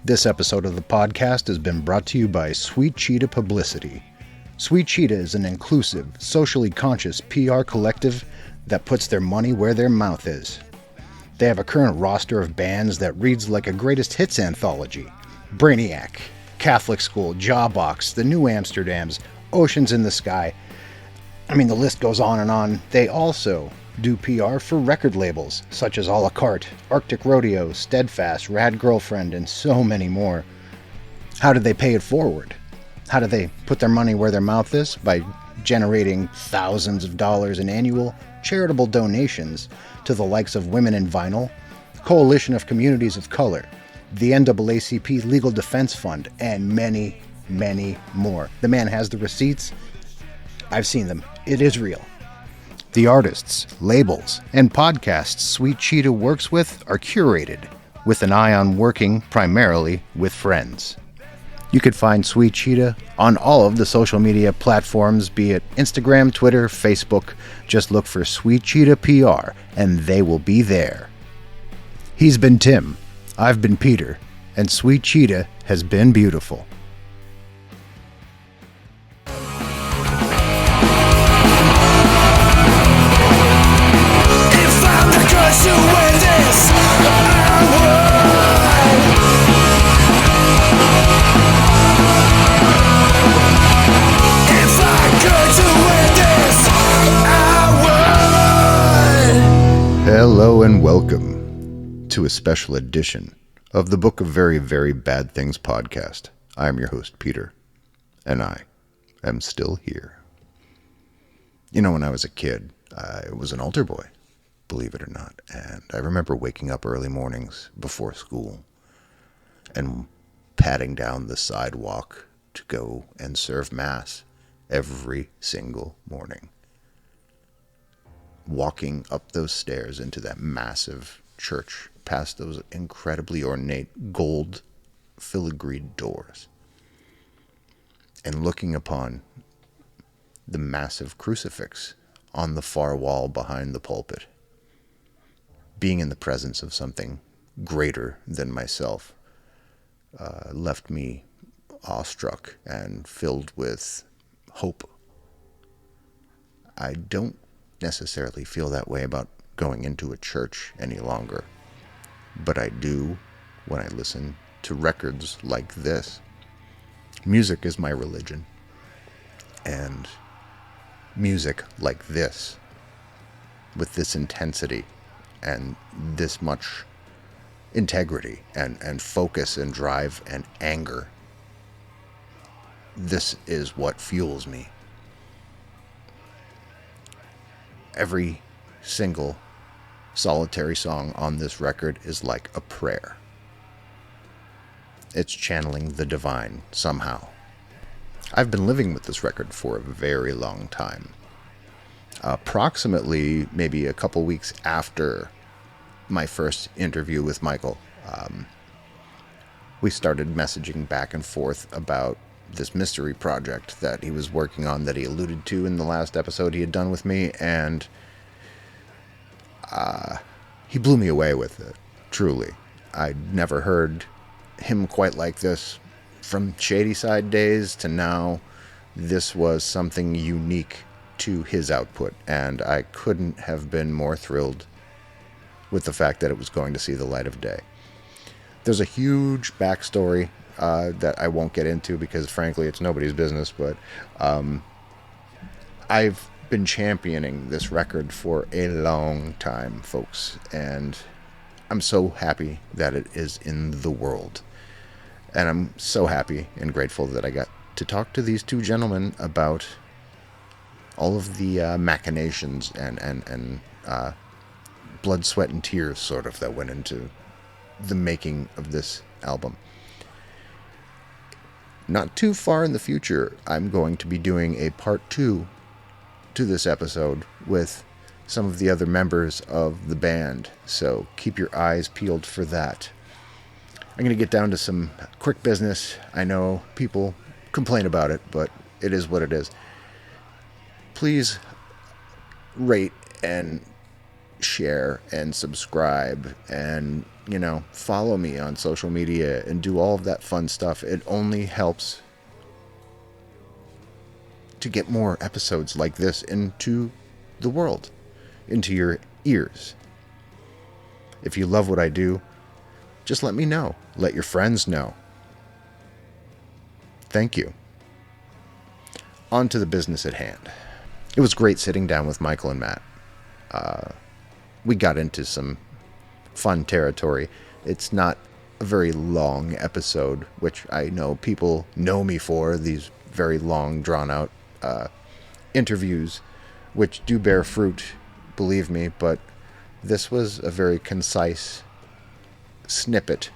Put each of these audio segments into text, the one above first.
This episode of the podcast has been brought to you by Sweet Cheetah Publicity. Sweet Cheetah is an inclusive, socially conscious PR collective that puts their money where their mouth is. They have a current roster of bands that reads like a greatest hits anthology. Brainiac, Catholic School, Jawbox, The New Amsterdams, Oceans in the Sky. I mean, the list goes on and on. They also do PR for record labels such as A La Carte, Arctic Rodeo, Steadfast, Rad Girlfriend, and so many more. How do they pay it forward? How do they put their money where their mouth is? By generating thousands of dollars in annual charitable donations to the likes of Women in Vinyl, Coalition of Communities of Color, the NAACP Legal Defense Fund, and many, many more. The man has the receipts. I've seen them. It is real. The artists, labels, and podcasts Sweet Cheetah works with are curated with an eye on working primarily with friends. You could find Sweet Cheetah on all of the social media platforms, be it Instagram, Twitter, Facebook. Just look for Sweet Cheetah PR and they will be there. He's been Tim, I've been Peter, and Sweet Cheetah has been beautiful. Hello and welcome to a special edition of the Book of Very, Very Bad Things podcast. I am your host, Peter, and I am still here. You know, when I was a kid, I was an altar boy, believe it or not, and I remember waking up early mornings before school and padding down the sidewalk to go and serve Mass every single morning. Walking up those stairs into that massive church, past those incredibly ornate gold filigreed doors, and looking upon the massive crucifix on the far wall behind the pulpit, being in the presence of something greater than myself, left me awestruck and filled with hope. I don't necessarily feel that way about going into a church any longer, but I do when I listen to records like this. Music is my religion, and music like this, with this intensity and this much integrity and focus and drive and anger, this is what fuels me. Every single solitary song on this record is like a prayer. It's channeling the divine somehow. I've been living with this record for a very long time. Approximately maybe a couple weeks after my first interview with Michael, we started messaging back and forth about this mystery project that he was working on that he alluded to in the last episode he had done with me, and he blew me away with it, truly. I'd never heard him quite like this from Shady Side days to now. This was something unique to his output, and I couldn't have been more thrilled with the fact that it was going to see the light of day. There's a huge backstory that I won't get into because, frankly, it's nobody's business, but I've been championing this record for a long time, folks, and I'm so happy that it is in the world. And I'm so happy and grateful that I got to talk to these two gentlemen about all of the machinations and blood, sweat, and tears, sort of, that went into the making of this album. Not too far in the future, I'm going to be doing a part 2 to this episode with some of the other members of the band, so keep your eyes peeled for that. I'm going to get down to some quick business. I know people complain about it, but it is what it is. Please rate and share and subscribe and, follow me on social media and do all of that fun stuff. It only helps to get more episodes like this into the world, into your ears. If you love what I do, just let me know. Let your friends know. Thank you. On to the business at hand. It was great sitting down with Michael and Matt. We got into some fun territory. It's not a very long episode, which I know people know me for, these very long, drawn-out interviews, which do bear fruit, believe me, but this was a very concise snippet.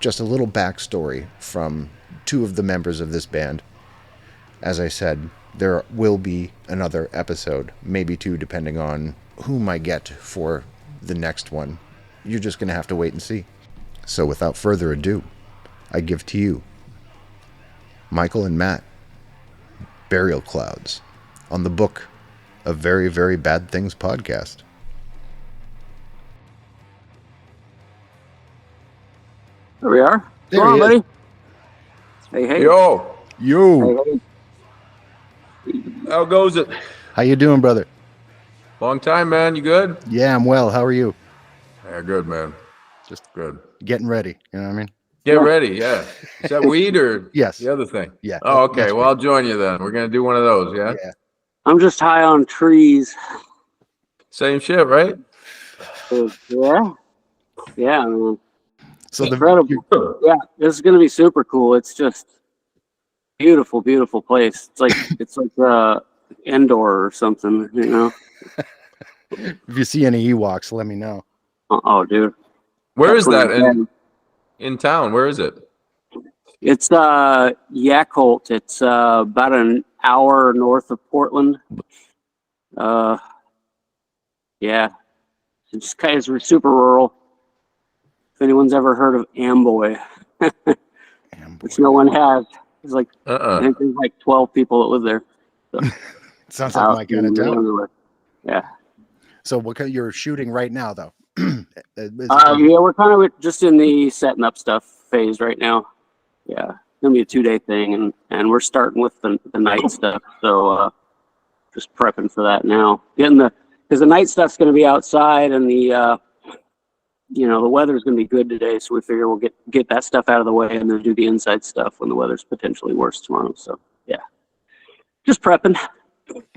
Just a little backstory from two of the members of this band. As I said, there will be another episode, maybe two, depending on whom I get for the next one. You're just going to have to wait and see. So without further ado, I give to you Michael and Matt, Burial Clouds, on the Book of Very, Very Bad Things podcast. There we are. There Come on, he is. buddy. Hey. Yo, Yo! Hey. how goes it? How you doing, brother? Long time, man. You good? Yeah, I'm well. How are you? Yeah, good, man. Just good. Getting ready, you know what I mean? Get ready, yeah. Is that weed or Yes. the other thing? Yeah. Oh, okay. that's Well, I'll join you then. We're going to do one of those, yeah? Yeah. I'm just high on trees. Same shit, right? Yeah, man. So Incredible. Yeah, this is gonna be super cool. It's just beautiful, beautiful place. It's like indoor or something, you know. if you see any Ewoks, let me know. Oh, dude. Where is that That's in town? Where is it? It's Yakult. It's about an hour north of Portland. Yeah. It's just kind of super rural. If anyone's ever heard of Amboy, which no one has. There's like I think there's like 12 people that live there. So, Sounds like my kind of town. Yeah. So what kind you're shooting right now, though? Yeah, we're kind of just in the setting up stuff phase right now. Yeah, it's gonna be a 2-day thing, and we're starting with the night stuff. So just prepping for that now. Because the night stuff's gonna be outside, and the weather's gonna be good today. So we figure we'll get that stuff out of the way, and then do the inside stuff when the weather's potentially worse tomorrow. So yeah, just prepping.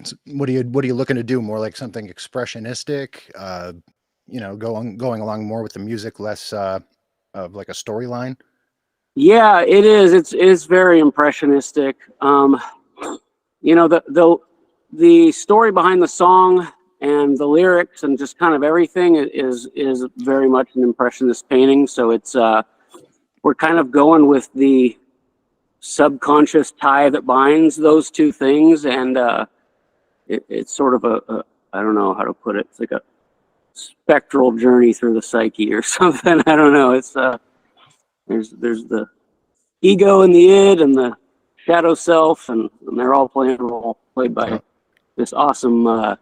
So what are you looking to do? More like something expressionistic? Going along more with the music, less of like a storyline. Yeah, it is. It's very impressionistic. The story behind the song and the lyrics and just kind of everything is very much an impressionist painting. So it's we're kind of going with the subconscious tie that binds those two things, and it's sort of a I don't know how to put it. It's like a spectral journey through the psyche or something. I don't know. It's there's the ego and the id and the shadow self, and they're all playing a role, played by this awesome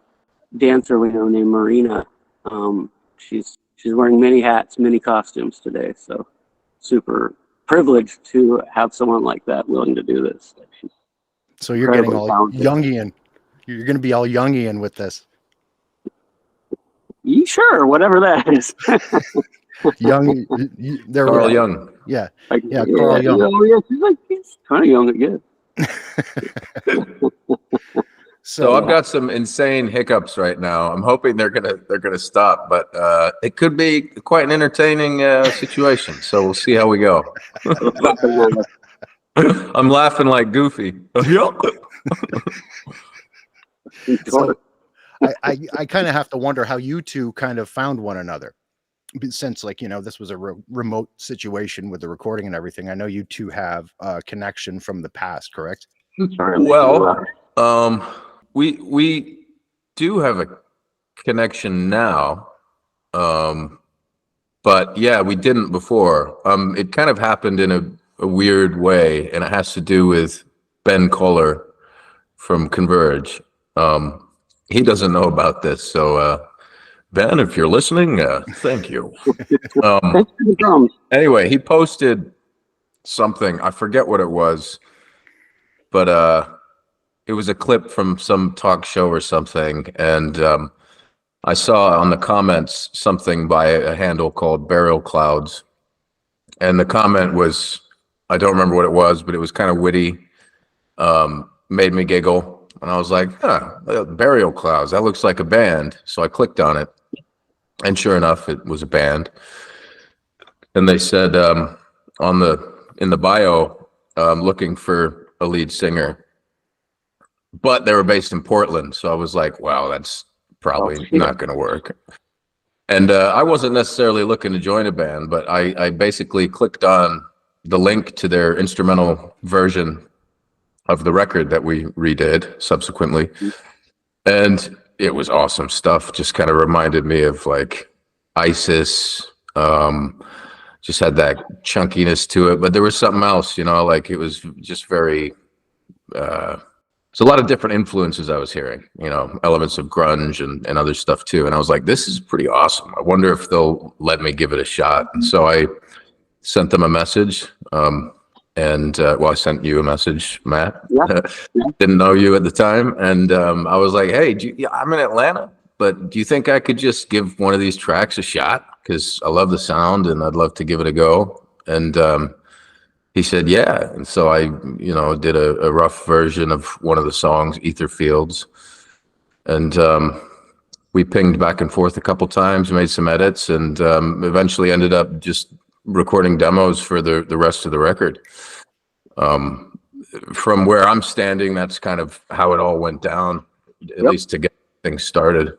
dancer we know named Marina. She's wearing many hats, many costumes today. So super privileged to have someone like that willing to do this. So you're getting all Jungian. You're going to be all Jungian with this. Sure, whatever that is. Young, there Carl Jung. Yeah, yeah, Carl Jung. He's kind of young again. So I've got some insane hiccups right now. I'm hoping they're gonna stop, but it could be quite an entertaining situation. So we'll see how we go. I'm laughing like Goofy. So I kind of have to wonder how you two kind of found one another, since this was a remote situation with the recording and everything. I know you two have a connection from the past, correct? Well, we do have a connection now, but yeah, we didn't before. It kind of happened in a weird way, and it has to do with Ben Kohler from Converge. He doesn't know about this, so Ben, if you're listening, thank you. Thanks for the drums. Anyway, he posted something. I forget what it was, but it was a clip from some talk show or something. And I saw on the comments something by a handle called Burial Clouds. And the comment was, I don't remember what it was, but it was kind of witty, made me giggle. And I was like, Burial Clouds, that looks like a band. So I clicked on it. And sure enough, it was a band. And they said in the bio, looking for a lead singer. But they were based in Portland. So I was like, wow, that's probably not going to work. And I wasn't necessarily looking to join a band, but I basically clicked on the link to their instrumental version of the record that we redid subsequently. And it was awesome stuff. Just kind of reminded me of like ISIS, just had that chunkiness to it, but there was something else, like it was just very, it's a lot of different influences I was hearing, elements of grunge and other stuff too. And I was like, this is pretty awesome. I wonder if they'll let me give it a shot. And so I sent them a message. I sent you a message, Matt. Yeah. Didn't know you at the time. And I was like, hey, I'm in Atlanta, but do you think I could just give one of these tracks a shot? Because I love the sound and I'd love to give it a go. And he said, yeah. And so I, did a rough version of one of the songs, Ether Fields. And we pinged back and forth a couple times, made some edits, and eventually ended up just recording demos for the rest of the record. From where I'm standing, that's kind of how it all went down, at least to get things started,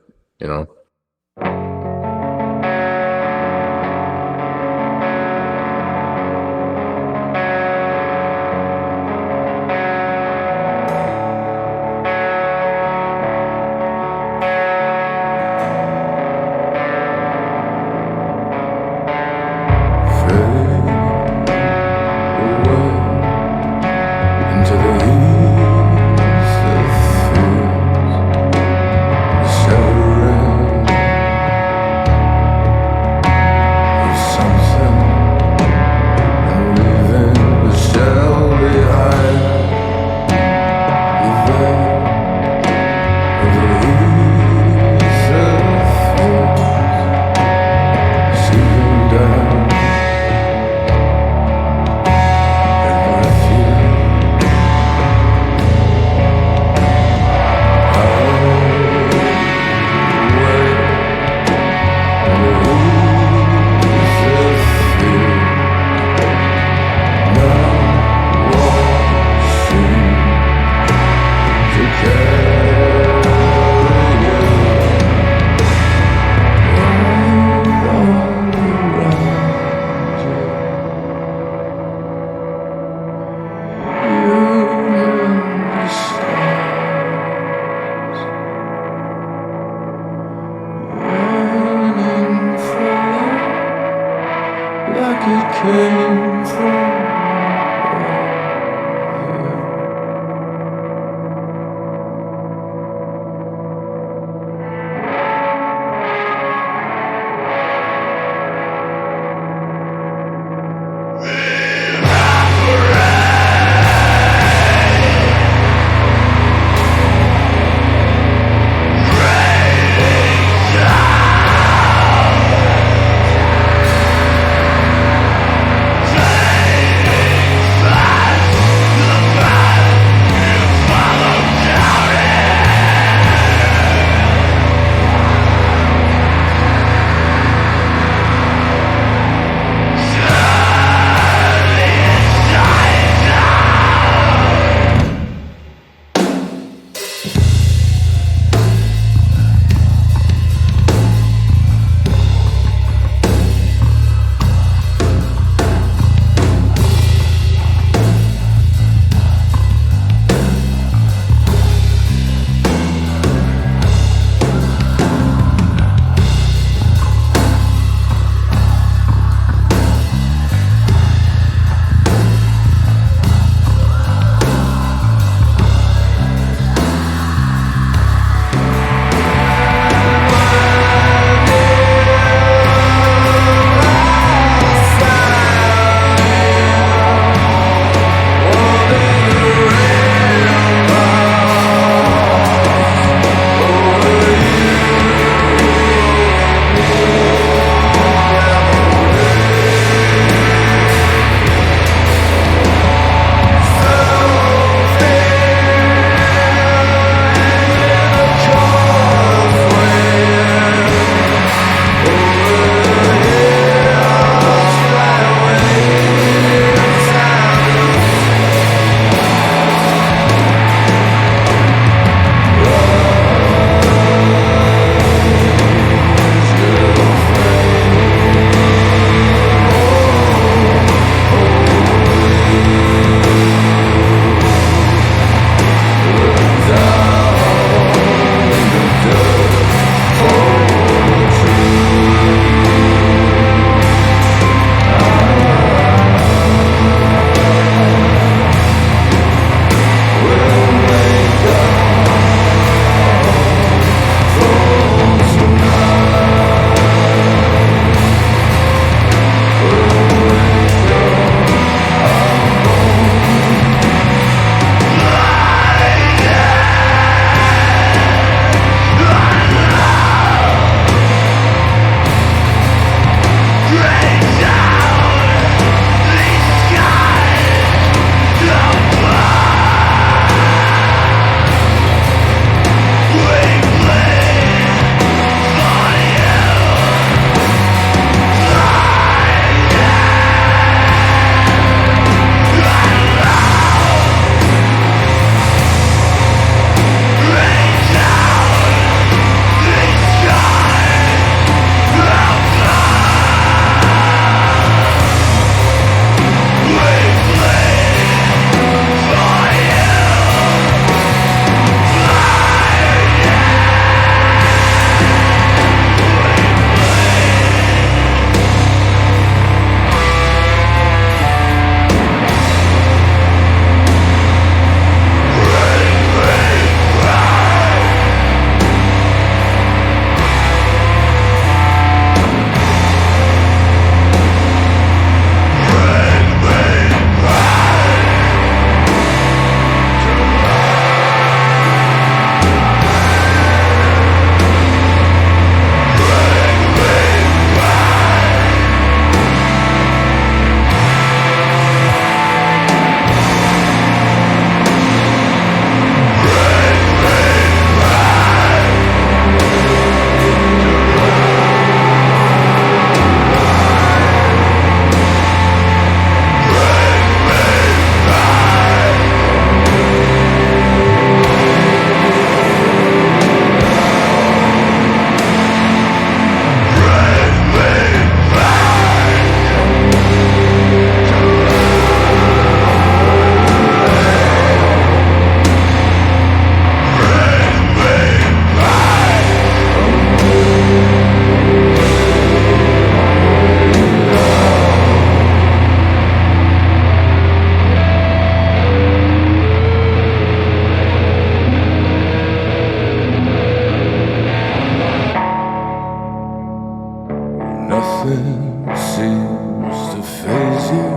phase you,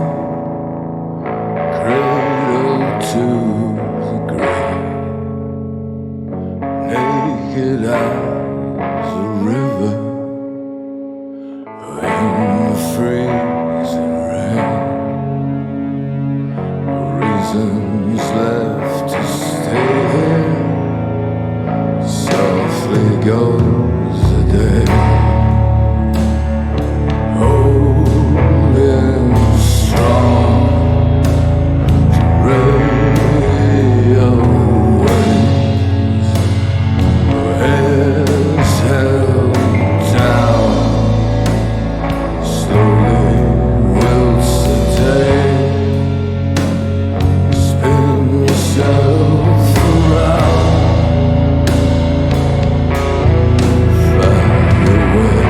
cradle to the grave, naked as a river in the freezing rain. Reasons left to stay here. Softly goes the day. Holding strong to ray of waves. Heads held down. Slowly wilts the day. Spin yourself around. Find your way.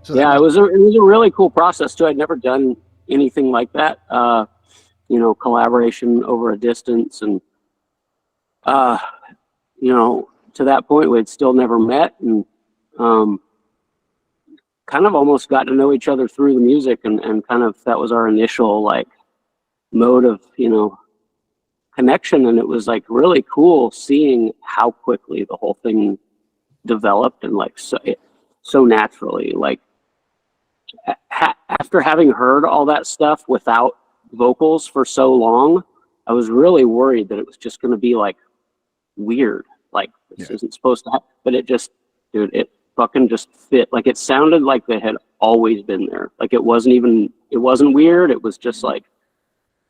So Yeah, it was a really cool process too. I'd never done anything like that. Collaboration over a distance, and to that point we had still never met, and kind of almost got to know each other through the music, and kind of that was our initial like mode of connection, and it was like really cool seeing how quickly the whole thing developed, and like so naturally, like after having heard all that stuff without vocals for so long, I was really worried that it was just going to be like weird, like this isn't supposed to happen, but it just, dude, it fucking just fit. Like it sounded like they had always been there. Like it wasn't weird. It was just like,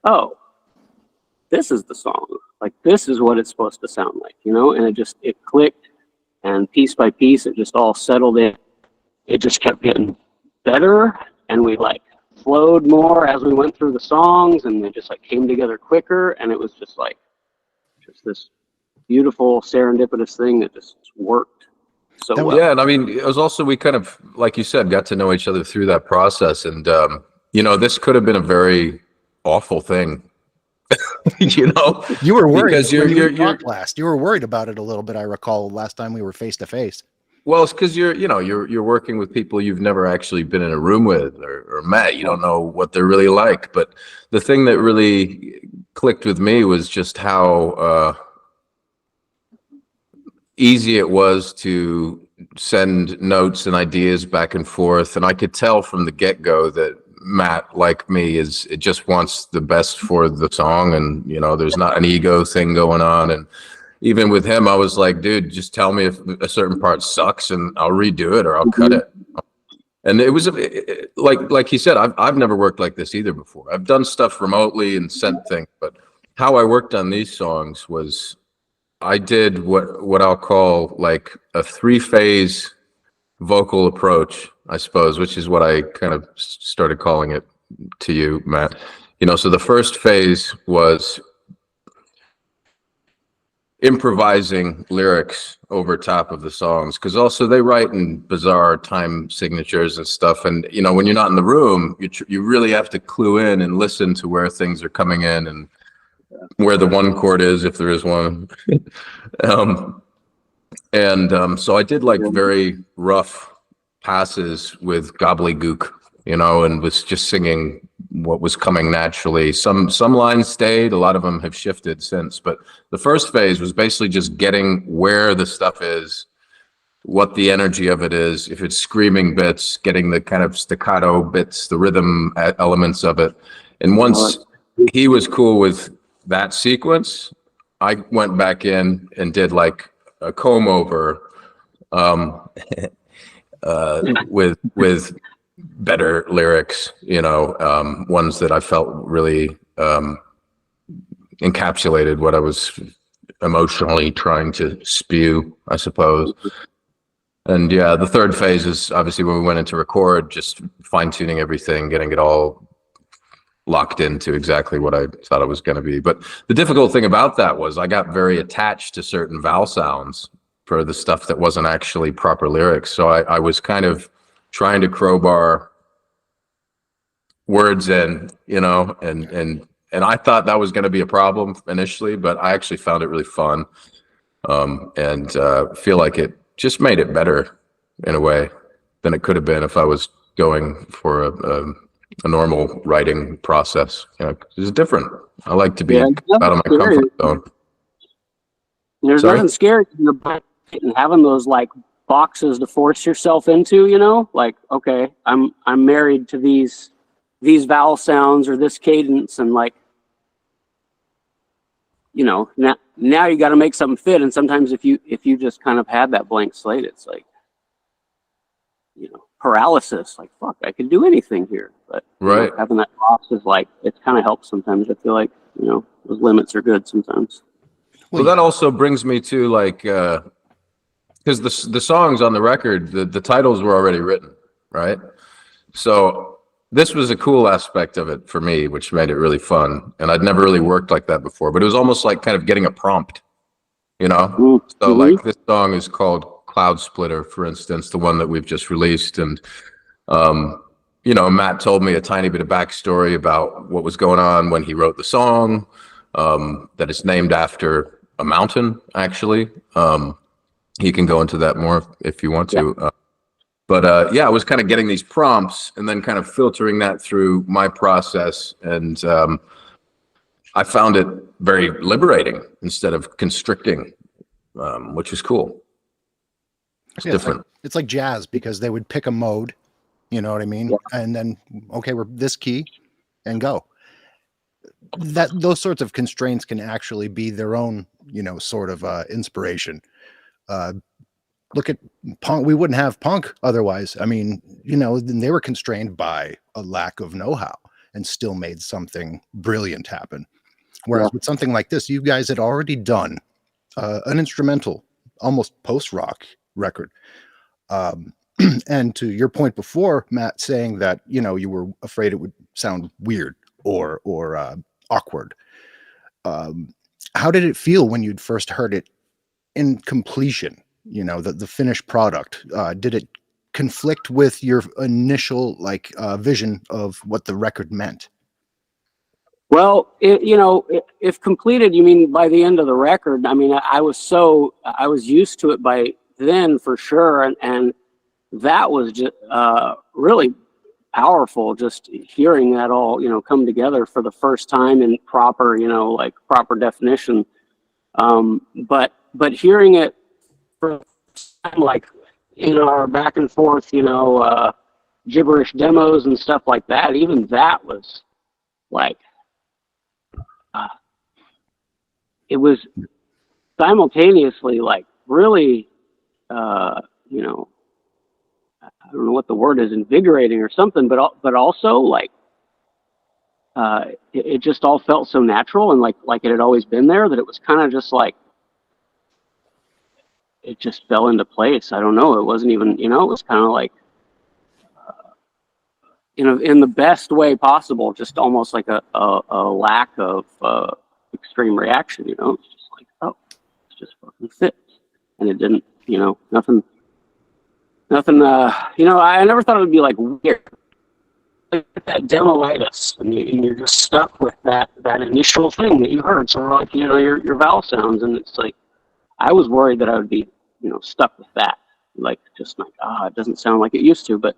oh, this is the song. Like this is what it's supposed to sound like, and it clicked, and piece by piece it just all settled in. It just kept getting better, and we like flowed more as we went through the songs, and they just like came together quicker, and it was just like this beautiful serendipitous thing that just worked so well. Yeah, and I mean, it was also, we kind of, like you said, got to know each other through that process, and this could have been a very awful thing. You were worried because you're last. You were worried about it a little bit. I recall last time we were face to face. Well, it's because you're working with people you've never actually been in a room with or met. You don't know what they're really like. But the thing that really clicked with me was just how easy it was to send notes and ideas back and forth. And I could tell from the get-go that Matt, like me, it just wants the best for the song, and there's not an ego thing going on. And even with him, I was like, dude, just tell me if a certain part sucks and I'll redo it or I'll cut it. And it was like he said, I've never worked like this either before. I've done stuff remotely and sent things, but how I worked on these songs was I did what I'll call like a 3-phase vocal approach, I suppose, which is what I kind of started calling it to you, Matt. So the first phase was improvising lyrics over top of the songs, because also they write in bizarre time signatures and stuff, and when you're not in the room, you really have to clue in and listen to where things are coming in and where the one chord is, if there is one. So I did like very rough passes with gobbledygook, and was just singing what was coming naturally. Some lines stayed, a lot of them have shifted since, but the first phase was basically just getting where the stuff is, what the energy of it is, if it's screaming bits, getting the kind of staccato bits, the rhythm elements of it. And once he was cool with that sequence, I went back in and did like a comb over with better lyrics, ones that I felt really encapsulated what I was emotionally trying to spew, I suppose. And yeah, the third phase is obviously when we went into record, just fine-tuning everything, getting it all locked into exactly what I thought it was going to be. But the difficult thing about that was I got very attached to certain vowel sounds for the stuff that wasn't actually proper lyrics. So I was kind of trying to crowbar words in, and I thought that was going to be a problem initially, but I actually found it really fun, and feel like it just made it better in a way than it could have been if I was going for a normal writing process. It's different. I like to be out of my comfort zone. There's nothing scary about having those like boxes to force yourself into, like, okay, I'm married to these vowel sounds or this cadence, and like, now you got to make something fit. And sometimes if you just kind of had that blank slate, it's like, paralysis, like, fuck, I could do anything here. But right, having that box is like, it kind of helps sometimes. I feel like, those limits are good sometimes. Well, that also brings me to like, because the songs on the record, the titles were already written, right? So this was a cool aspect of it for me, which made it really fun. And I'd never really worked like that before, but it was almost like kind of getting a prompt, So like this song is called Cloud Splitter, for instance, the one that we've just released. And, Matt told me a tiny bit of backstory about what was going on when he wrote the song, that it's named after a mountain, actually. He can go into that more if you want to. But I was kind of getting these prompts and then kind of filtering that through my process. And I found it very liberating instead of constricting, which is cool. It's different. It's like jazz, because they would pick a mode, you know what I mean? Yeah. And then, okay, we're this key and go. Those sorts of constraints can actually be their own, sort of inspiration. Look at punk. We wouldn't have punk otherwise. I mean, they were constrained by a lack of know-how and still made something brilliant happen. Whereas with something like this, you guys had already done an instrumental, almost post-rock record. And to your point before, Matt, saying that, you were afraid it would sound weird or awkward. How did it feel when you'd first heard it in completion? The finished product. Did it conflict with your initial vision of what the record meant? Well, if completed, you mean by the end of the record? I mean, I was used to it by then for sure, and that was just really powerful. Just hearing that all come together for the first time in proper proper definition. But hearing it for like our back and forth gibberish demos and stuff like that, even that was like it was simultaneously like really I don't know what the word is, invigorating or something, but also like it just all felt so natural and like it had always been there, that it was kind of just like it just fell into place. I don't know. It wasn't even, it was kind of like, in the best way possible, just almost like a lack of extreme reaction, It's just like, oh, it just fucking fits. And it didn't, nothing, I never thought it would be like weird. Like that demoitis, and you're just stuck with that initial thing that you heard. So like, your vowel sounds, and it's like, I was worried that I would be, stuck with that. Like, just like, it doesn't sound like it used to, but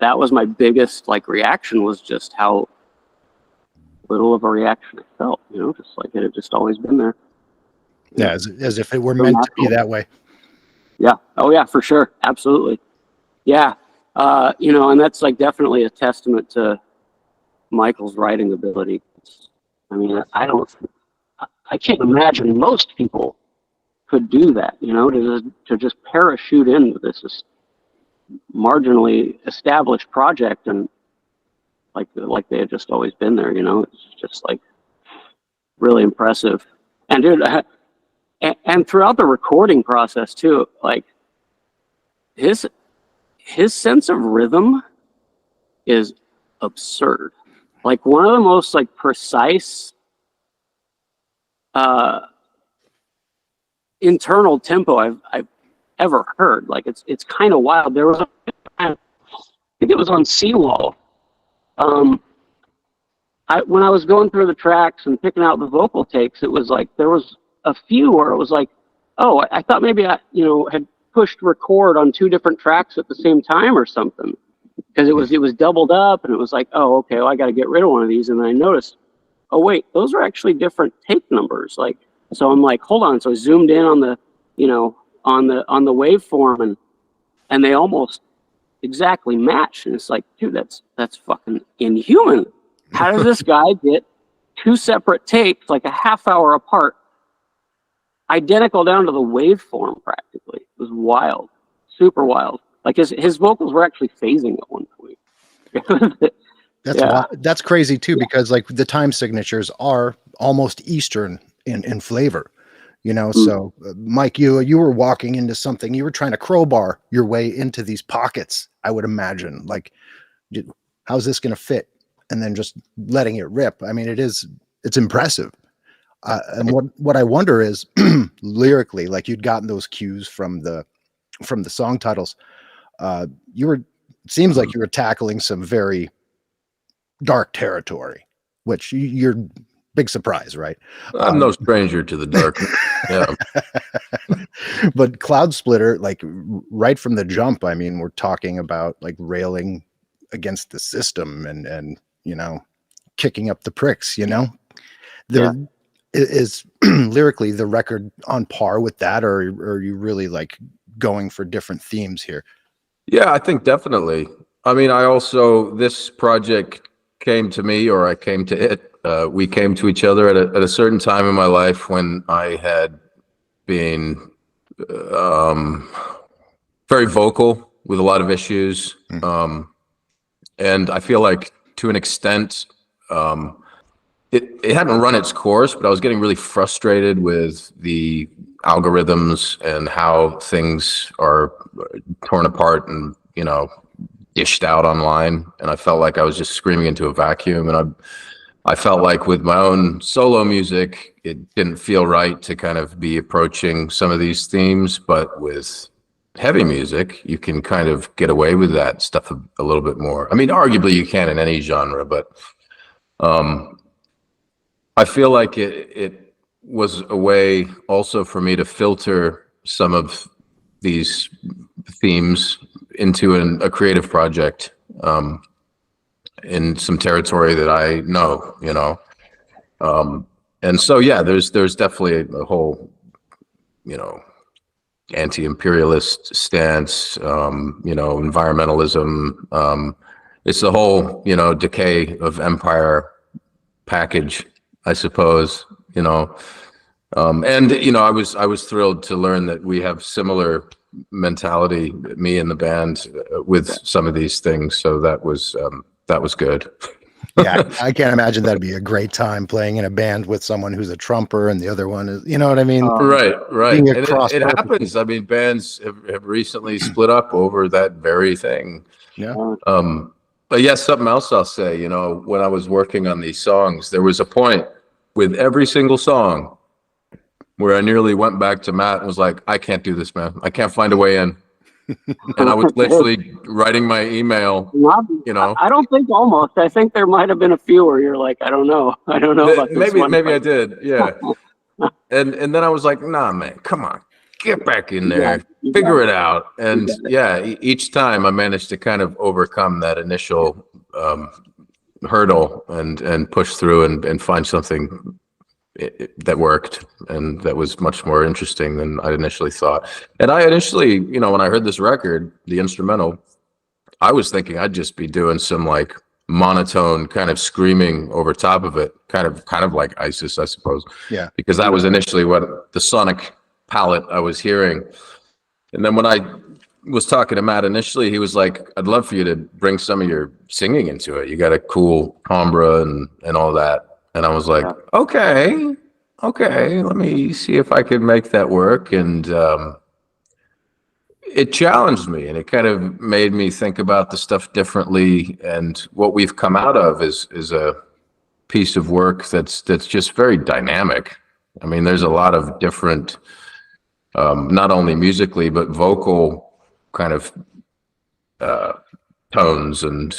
that was my biggest like reaction, was just how little of a reaction it felt, just like it had just always been there. Yeah, as if it were meant to be that way. Yeah. Oh yeah, for sure. Absolutely. Yeah. And that's like definitely a testament to Michael's writing ability. I mean, I can't imagine most people could do that, to just parachute into this marginally established project and like they had just always been there, it's just like really impressive. And dude, and throughout the recording process too, like his sense of rhythm is absurd. Like one of the most like precise internal tempo I've ever heard. Like it's kind of wild. There was I think it was on Seawall. When I was going through the tracks and picking out the vocal takes, it was like there was a few where it was like, oh, I thought maybe I had pushed record on two different tracks at the same time or something, because it was doubled up, and it was like, oh, okay, well, I got to get rid of one of these, and then I noticed, oh wait, those are actually different take numbers. Like, so I'm like, hold on. So I zoomed in on the on the waveform, and they almost exactly match, and it's like, dude, that's fucking inhuman. How does this guy get two separate takes like a half hour apart, identical down to the waveform practically? It was wild, super wild. Like his vocals were actually phasing at one point. That's crazy too, because like the time signatures are almost Eastern in flavor, So Mike, you were walking into something, you were trying to crowbar your way into these pockets, I would imagine. Like, how's this going to fit? And then just letting it rip. I mean, it's impressive. And what I wonder is lyrically, like you'd gotten those cues from the song titles. It seems like you were tackling some very dark territory, which you're big surprise, right? I'm no stranger to the dark. Yeah. But Cloud Splitter, like right from the jump, I mean, we're talking about like railing against the system and kicking up the pricks, Is lyrically the record on par with that, or are you really like going for different themes here? Yeah, I think definitely. I mean, this project came to me, or I came to it. We came to each other at a certain time in my life when I had been very vocal with a lot of issues. And I feel like to an extent, it hadn't run its course, but I was getting really frustrated with the algorithms and how things are torn apart and, dished out online. And I felt like I was just screaming into a vacuum. And I felt like with my own solo music, it didn't feel right to kind of be approaching some of these themes, but with heavy music, you can kind of get away with that stuff a little bit more. I mean, arguably you can in any genre, but I feel like it was a way also for me to filter some of these themes into a creative project in some territory that I know, and so yeah, there's definitely a whole, anti-imperialist stance, environmentalism. It's the whole, decay of empire package, I suppose, and I was thrilled to learn that we have similar mentality, me and the band, with some of these things. So that was good. Yeah, I can't imagine that'd be a great time playing in a band with someone who's a trumper and the other one is, you know what I mean? Right. Being And across it happens. I mean, bands have recently split up over that very thing. Yeah. But yes, something else I'll say, when I was working on these songs, there was a point with every single song where I nearly went back to Matt and was like, I can't do this, man. I can't find a way in. And I was literally writing my email, I don't think almost. I think there might have been a few where you're like, I don't know about this maybe one. Maybe I did, yeah. and then I was like, nah, man, come on, get back in there, figure it out. And yeah, each time I managed to kind of overcome that initial hurdle and push through and find something that worked and that was much more interesting than I initially thought. And I initially, when I heard this record, the instrumental, I was thinking I'd just be doing some like monotone kind of screaming over top of it, kind of like ISIS, I suppose. Yeah. Because that was initially what the sonic palette I was hearing. And then when I was talking to Matt initially, he was like, I'd love for you to bring some of your singing into it. You got a cool timbre and all that. And I was like, okay, let me see if I can make that work. And it challenged me, and it kind of made me think about the stuff differently. And what we've come out of is a piece of work that's just very dynamic. I mean, there's a lot of different, not only musically, but vocal kind of tones and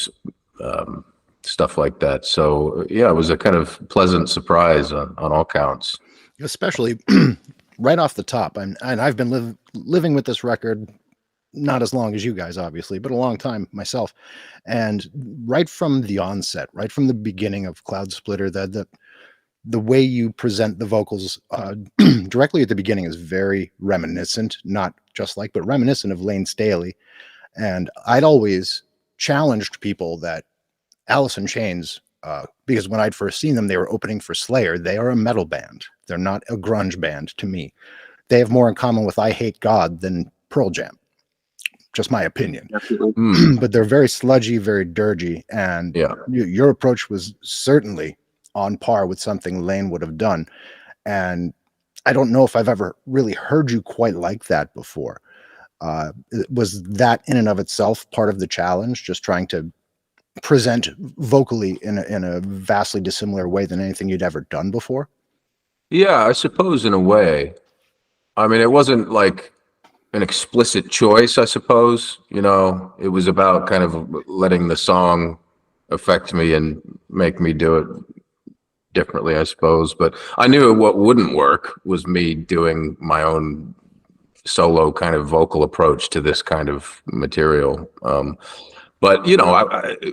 stuff like that. So yeah, it was a kind of pleasant surprise on all counts. Especially right off the top. And I've been living with this record, not as long as you guys, obviously, but a long time myself. And right from the onset, right from the beginning of Cloud Splitter, the way you present the vocals directly at the beginning is very reminiscent, not just like, but reminiscent of Lane Staley. And I'd always challenged people that Alice in Chains, because when I'd first seen them, they were opening for Slayer. They are a metal band. They're not a grunge band to me. They have more in common with I Hate God than Pearl Jam. Just my opinion. But they're very sludgy, very dirgy. And your approach was certainly on par with something Lane would have done. And I don't know if I've ever really heard you quite like that before. Was that in and of itself part of the challenge, just trying to present vocally in a vastly dissimilar way than anything you'd ever done before? Yeah, I suppose in a way. I mean, it wasn't like an explicit choice, I suppose. It was about kind of letting the song affect me and make me do it differently, I suppose. But I knew what wouldn't work was me doing my own solo kind of vocal approach to this kind of material. But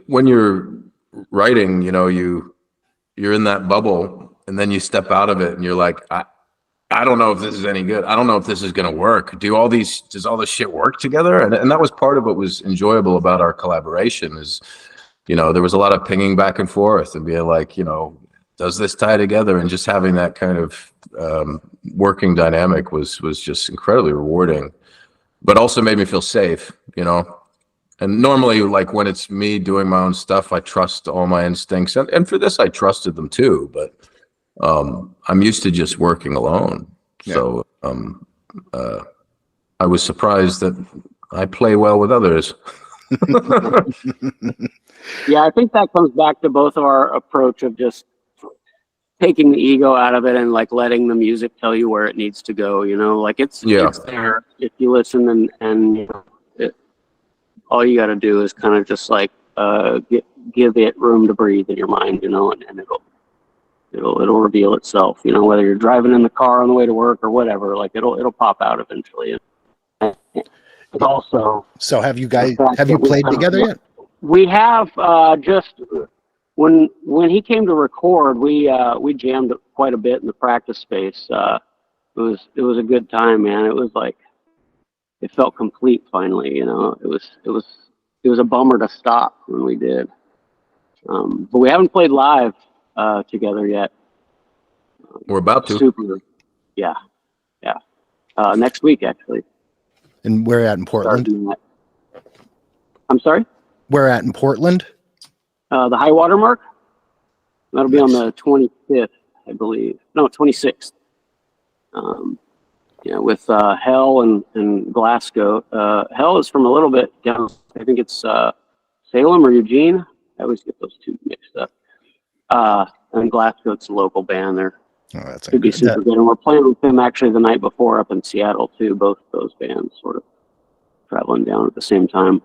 when you're writing, you're in that bubble, and then you step out of it, and you're like, I don't know if this is any good. I don't know if this is going to work. Does all this shit work together? And that was part of what was enjoyable about our collaboration is, there was a lot of pinging back and forth and being like, does this tie together? And just having that kind of working dynamic was just incredibly rewarding, but also made me feel safe, And normally, like when it's me doing my own stuff, I trust all my instincts. And for this, I trusted them too. But I'm used to just working alone. Yeah. So I was surprised that I play well with others. Yeah, I think that comes back to both of our approach of just taking the ego out of it and like letting the music tell you where it needs to go. You know, like it's there if you listen, and you know, all you got to do is kind of just like give it room to breathe in your mind. You know, and it'll reveal itself. You know, whether you're driving in the car on the way to work or whatever, like it'll pop out eventually. But also, so have you played together yet? We have just when he came to record, we jammed quite a bit in the practice space. It was a good time, man. It was like it felt complete finally. You know, it was a bummer to stop when we did, but we haven't played live together yet. We're about to. Super, yeah. Next week actually. And where at in Portland? I'm sorry? Where at in Portland? The high water mark. That'll be on the 25th, I believe. No, 26th. With Hell and Glasgow. Hell is from a little bit down. I think it's Salem or Eugene. I always get those two mixed up. And Glasgow, it's a local band there. Oh, that's could be super good. And we're playing with them actually the night before up in Seattle too. Both of those bands sort of traveling down at the same time.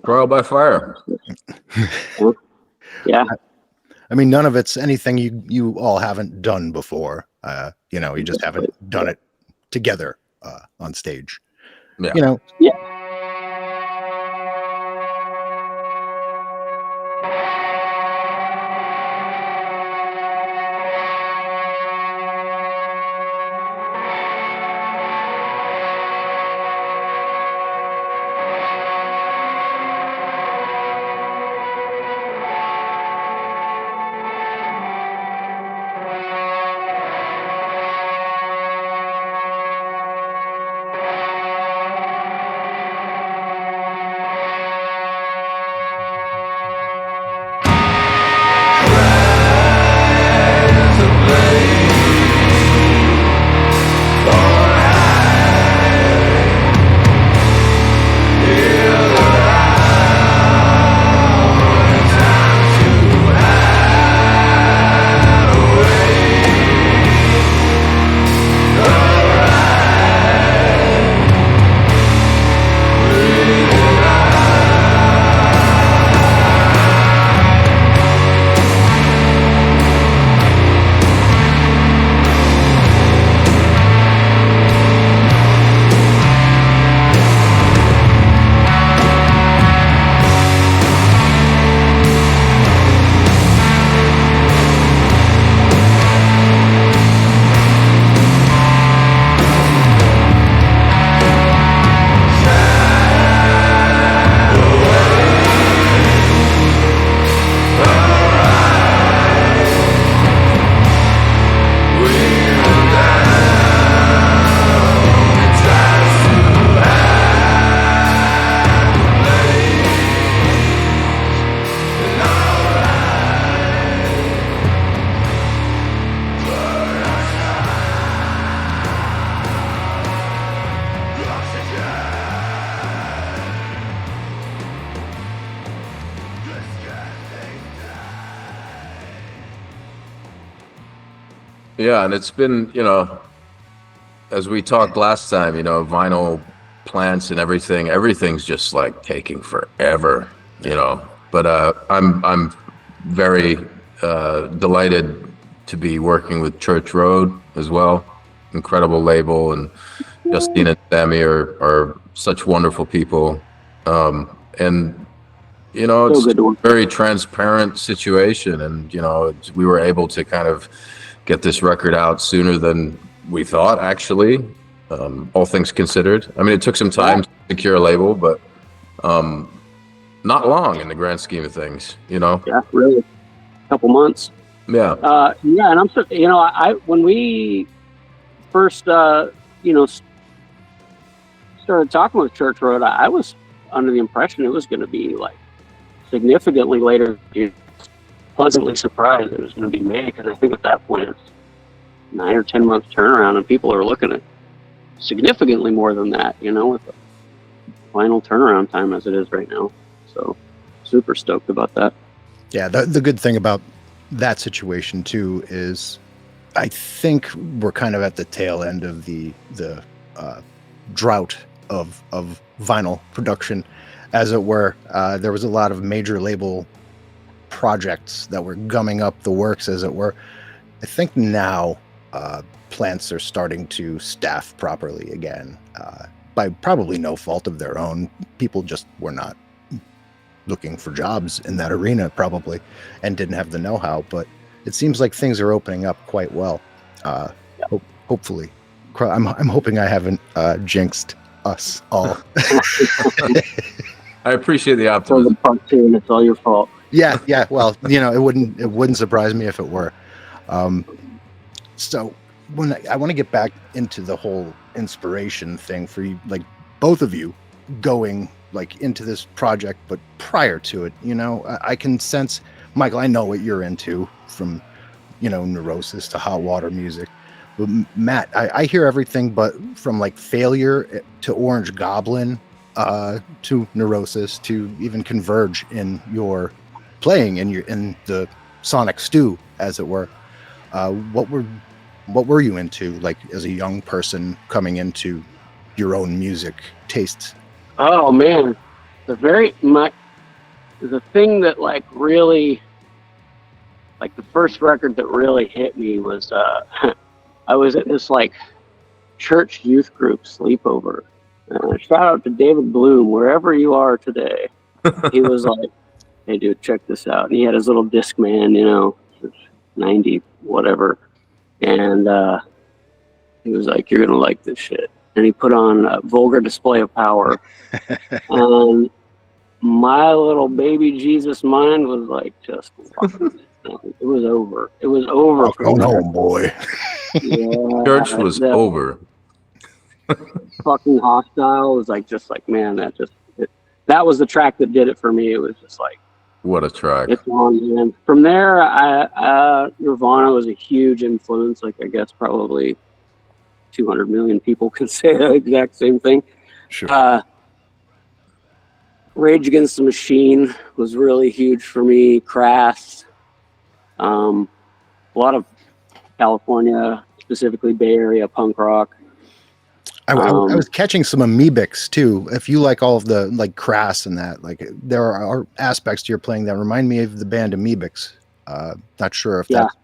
Trial by fire. Yeah. I mean, none of it's anything you all haven't done before. You just haven't done it together on stage. Yeah. You know. Yeah. Yeah, and it's been, as we talked last time, vinyl plants and everything's just like taking forever, But I'm very delighted to be working with Church Road as well. Incredible label, and Justine and Sammy are such wonderful people. And it's a very transparent situation, and we were able to kind of get this record out sooner than we thought, actually, all things considered. I mean, it took some time to secure a label, but not long in the grand scheme of things, Yeah, really. A couple months. Yeah. And I'm so, when we first, started talking with Church Road, I was under the impression it was going to be like significantly later. Pleasantly surprised it was going to be May, because I think at that point 9 or 10 month turnaround, and people are looking at significantly more than that, you know, with the final turnaround time as it is right now. So super stoked about that. Yeah, the good thing about that situation too is I think we're kind of at the tail end of the drought of vinyl production, as it were. There was a lot of major label projects that were gumming up the works, as it were. I think now plants are starting to staff properly again, by probably no fault of their own. People just were not looking for jobs in that arena probably, and didn't have the know-how, but it seems like things are opening up quite well. Hopefully. I'm hoping I haven't jinxed us all. I appreciate the So optimism. the part two, and it's all your fault. Yeah. Well, you know, it wouldn't surprise me if it were. So when I want to get back into the whole inspiration thing for you, like both of you going like into this project, but prior to it, you know, I can sense, Michael, I know what you're into, from, you know, Neurosis to hot water music. But Matt, I hear everything, but from like Failure to Orange Goblin, to Neurosis, to even Converge in your playing in the Sonic Stew, as it were. What were you into, like, as a young person coming into your own music tastes? Oh man, the thing that like really, like the first record that really hit me was I was at this like church youth group sleepover. Shout out to David Bloom, wherever you are today. He was like, "Hey dude, check this out." And he had his little Discman, you know, 90 whatever, and he was like, "You're gonna like this shit." And he put on a Vulgar Display of Power. And my little baby Jesus mind was like, just it was over. It was over. Come home, boy. Yeah, Church was over. Fucking Hostile was like, just like, man, that was the track that did it for me. It was just like, What a track. it's on, man. From there, Nirvana was a huge influence. Like, I guess probably 200 million people can say the exact same thing. Sure. Rage Against the Machine was really huge for me. Crass. A lot of California, specifically Bay Area punk rock. I was catching some Amoebics too. If you like all of the like Crass and that, like there are aspects to your playing that remind me of the band Amoebics. Not sure if that's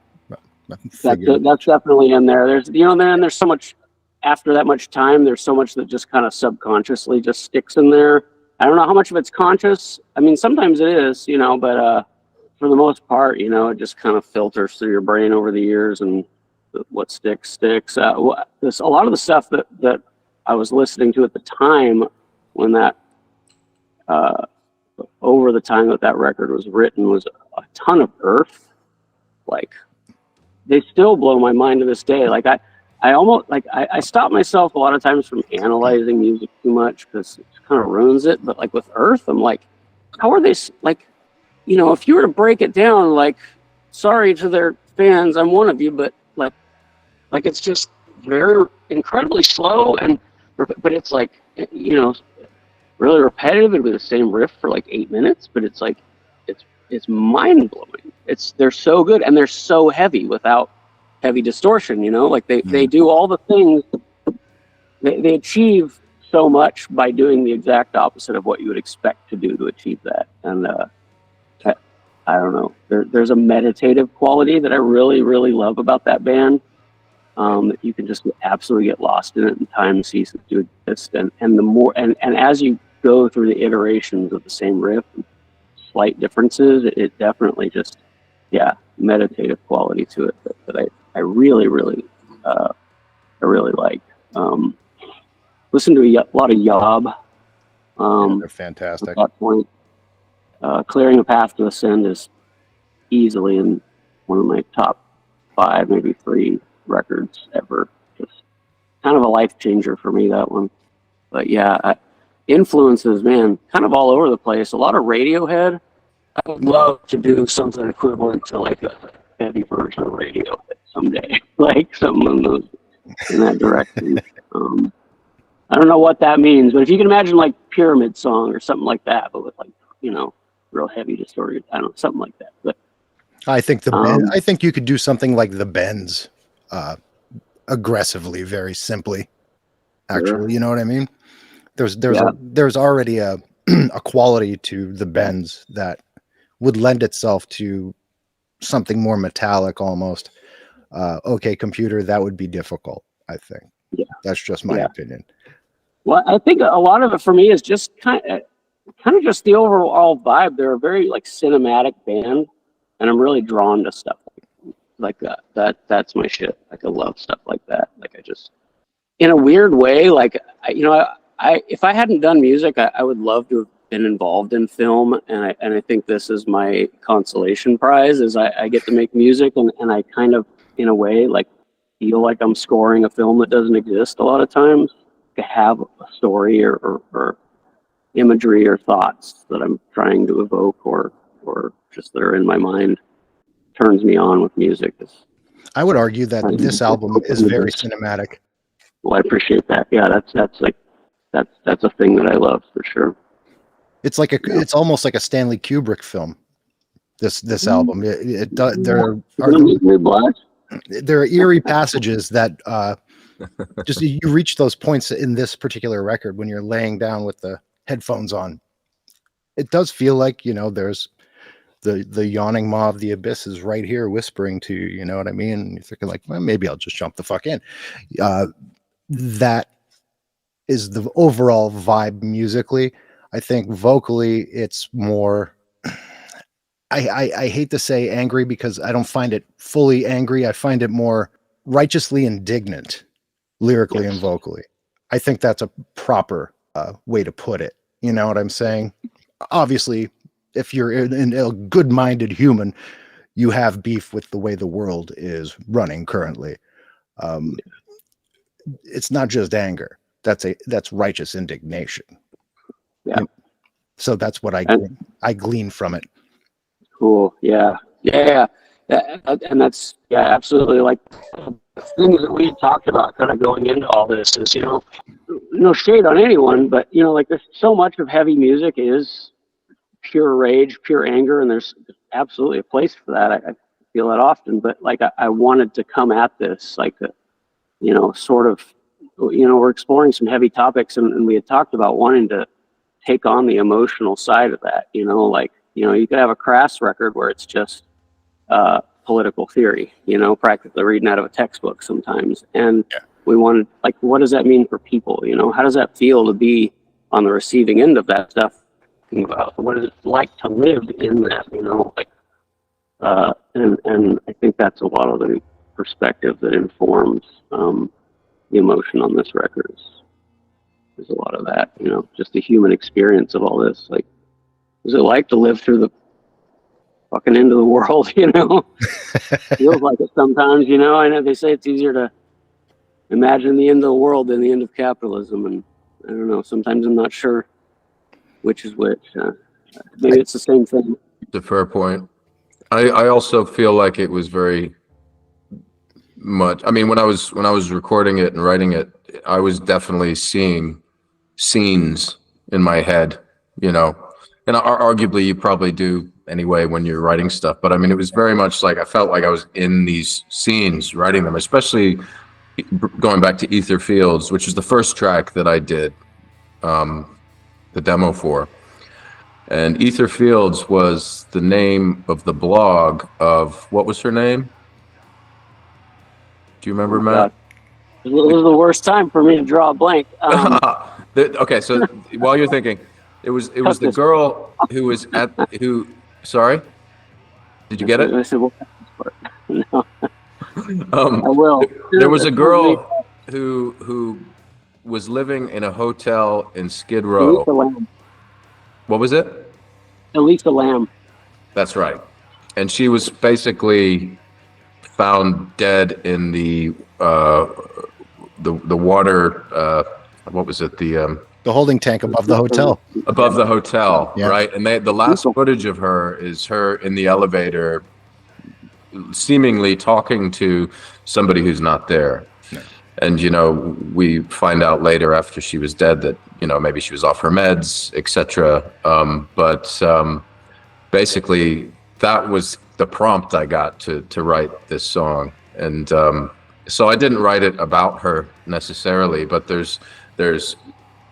definitely in there. There's, you know, there's so much after that much time. There's so much that just kind of subconsciously just sticks in there. I don't know how much of it's conscious. I mean, sometimes it is, you know, but for the most part, you know, it just kind of filters through your brain over the years, and what sticks. There's a lot of the stuff that I was listening to at the time when that over the time that record was written was a ton of Earth. Like, they still blow my mind to this day. Like, I almost, like, I stop myself a lot of times from analyzing music too much because it kind of ruins it. But like with Earth, I'm like, how are they, like, you know, if you were to break it down, like, sorry to their fans, I'm one of you, but like it's just very incredibly slow, but it's like, you know, really repetitive. It'd be the same riff for like 8 minutes, but it's like, it's mind blowing. They're so good, and they're so heavy without heavy distortion, you know, like they do all the things. They achieve so much by doing the exact opposite of what you would expect to do to achieve that. And I don't know, there's a meditative quality that I really, really love about that band. That you can just absolutely get lost in it, and time ceases to exist. And the more, and as you go through the iterations of the same riff, slight differences, it definitely just, meditative quality to it that I really, really, I really like. Listen to a lot of Yob. they're fantastic. At that point, Clearing a Path to Ascend is easily in one of my top 5, maybe 3 records ever. Just kind of a life changer for me, that one. But yeah, influences, man, kind of all over the place. A lot of Radiohead. I would love to do something equivalent to like a heavy version of Radiohead. someday, like something in that direction. I don't know what that means, but if you can imagine like Pyramid Song or something like that, but with like, real heavy distorted, I don't know, something like that. But I think I think you could do something like the Bends, aggressively, very simply. Actually, sure. you know what I mean? There's already a a quality to the Bends that would lend itself to something more metallic almost. Okay, computer, that would be difficult, I think. Yeah. That's just my opinion. Well, I think a lot of it for me is just kind of just the overall vibe. They're a very like cinematic band, and I'm really drawn to stuff like that. That's my shit. Like I love stuff like that. Like I just, in a weird way, like I if I hadn't done music, I would love to have been involved in film, and I think this is my consolation prize, is I get to make music, and I kind of, in a way, like feel like I'm scoring a film that doesn't exist a lot of times, to have a story or imagery or thoughts that I'm trying to evoke or just that are in my mind, turns me on with music. I would argue that this album is very cinematic. Well, I appreciate that. Yeah, that's a thing that I love for sure. It's like it's almost like a Stanley Kubrick film. This album, there are eerie passages that just you reach those points in this particular record when you're laying down with the headphones on. It does feel like, there's the yawning maw of the abyss is right here whispering to you, you know what I mean? And you're thinking like, well, maybe I'll just jump the fuck in. That is the overall vibe musically. I think vocally it's more, I hate to say angry because I don't find it fully angry. I find it more righteously indignant lyrically and vocally. I think that's a proper way to put it. You know what I'm saying? Obviously, if you're a good-minded human, you have beef with the way the world is running currently. It's not just anger. That's righteous indignation. Yeah. So that's what I glean from it. Cool. Yeah. And that's absolutely like things that we talked about kind of going into all this is, no shade on anyone, but like there's so much of heavy music is pure rage, pure anger, and there's absolutely a place for that. I feel that often, but like I wanted to come at this like sort of, we're exploring some heavy topics, and we had talked about wanting to take on the emotional side of that. You could have a Crass record where it's just political theory, practically reading out of a textbook sometimes. And we wanted, like, what does that mean for people? How does that feel to be on the receiving end of that stuff? About what is it like to live in that, and I think that's a lot of the perspective that informs the emotion on this record. There's a lot of that, just the human experience of all this. Like, what's it like to live through the fucking end of the world, Feels like it sometimes, I know they say it's easier to imagine the end of the world than the end of capitalism, and I don't know, sometimes I'm not sure which is which. Maybe it's the same thing. It's a fair point. I also feel like it was very much, I mean, when I was recording it and writing it, I was definitely seeing scenes in my head, and arguably you probably do anyway when you're writing stuff, but I mean, it was very much like I felt like I was in these scenes writing them, especially going back to Ether Fields, which is the first track that I did the demo for. And Ether Fields was the name of the blog of, what was her name? Do you remember, Matt? It was the worst time for me to draw a blank. Okay, so while you're thinking, it was the girl who was sorry? Did you get it? I said, well, no. I will. There was a girl who was living in a hotel in Skid Row. Elisa Lamb. What was it? Elisa Lamb. That's right. And she was basically found dead in the water. What was it? The holding tank above the hotel. Above the hotel, yeah. Right? And the last footage of her is her in the elevator, seemingly talking to somebody who's not there. And, we find out later after she was dead that, maybe she was off her meds, etc. But basically, that was the prompt I got to write this song. And so I didn't write it about her necessarily, but there's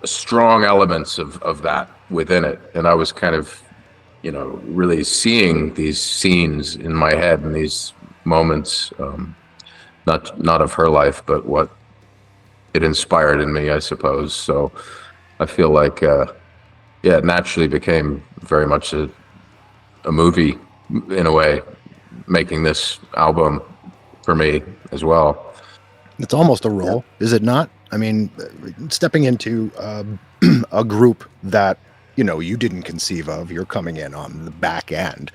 strong elements of that within it. And I was kind of, really seeing these scenes in my head and these moments, not of her life, but what it inspired in me, I suppose. So I feel like, it naturally became very much a movie in a way, making this album for me as well. It's almost a role, is it not? I mean, stepping into a group that, you didn't conceive of, you're coming in on the back end.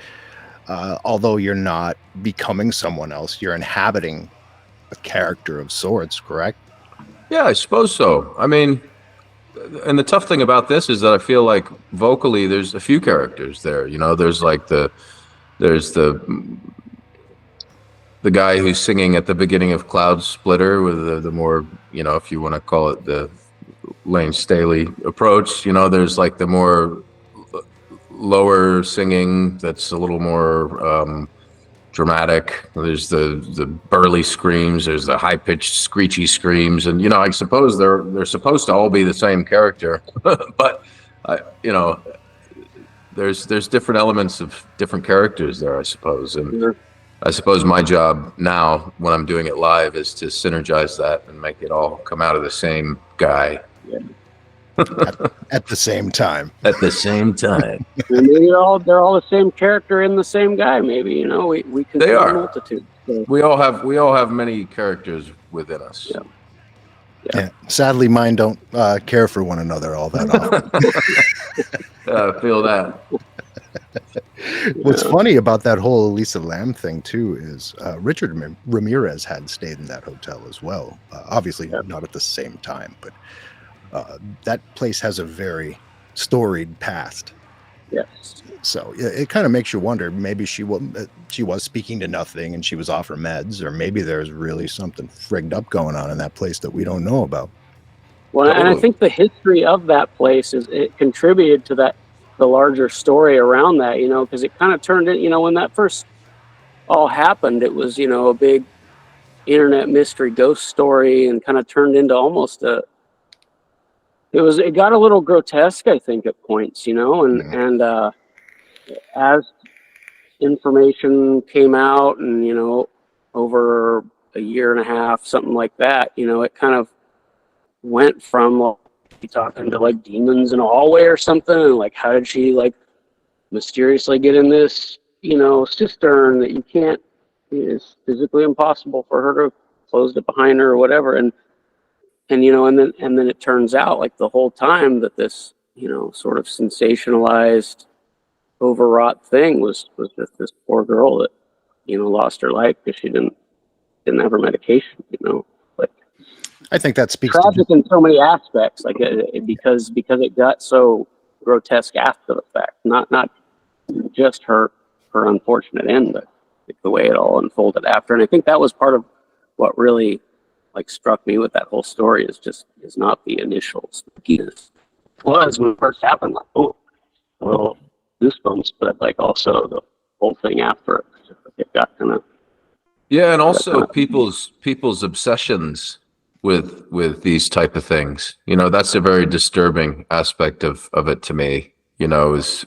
Although you're not becoming someone else, you're inhabiting a character of sorts, correct? Yeah, I suppose so. I mean, and the tough thing about this is that I feel like vocally there's a few characters there. There's like the guy who's singing at the beginning of Cloud Splitter with the more, if you want to call it the Lane Staley approach. There's like the more lower singing that's a little more dramatic. There's the burly screams. There's the high pitched screechy screams, and I suppose they're supposed to all be the same character, but there's different elements of different characters there, I suppose, and I suppose my job now when I'm doing it live is to synergize that and make it all come out of the same guy. Yeah. at the same time. At the same time. And they're all the same character in the same guy. Maybe we can. They are multitude. So. We all have many characters within us. Yeah. Sadly, mine don't care for one another all that often. I feel that. What's funny about that whole Elisa Lam thing too is Richard Ramirez had stayed in that hotel as well. Obviously, not at the same time, but that place has a very storied past. Yes. So it kind of makes you wonder. Maybe she was speaking to nothing, and she was off her meds, or maybe there's really something frigged up going on in that place that we don't know about. Well, and I think the history of that place it contributed to the larger story around that. Because it kind of turned in. When that first all happened, it was a big internet mystery ghost story, and kind of turned into almost it got a little grotesque, I think, at points, and as information came out and, over a year and a half, something like that, it kind of went from talking to like demons in a hallway or something. And like, how did she like mysteriously get in this, cistern that you can't, it's physically impossible for her to close it behind her or whatever. And then it turns out like the whole time that this, sort of sensationalized, overwrought thing was just this poor girl that, lost her life because she didn't have her medication, Like, I think that speaks tragic in so many aspects, like because it got so grotesque after the fact, not just her unfortunate end, but like the way it all unfolded after. And I think that was part of what really like struck me with that whole story is not the initial spookiness. Was when it first happened, like, oh, a little goosebumps, but like also the whole thing after it got kind of. Yeah, and also people's obsessions with these type of things. That's a very disturbing aspect of it to me. Is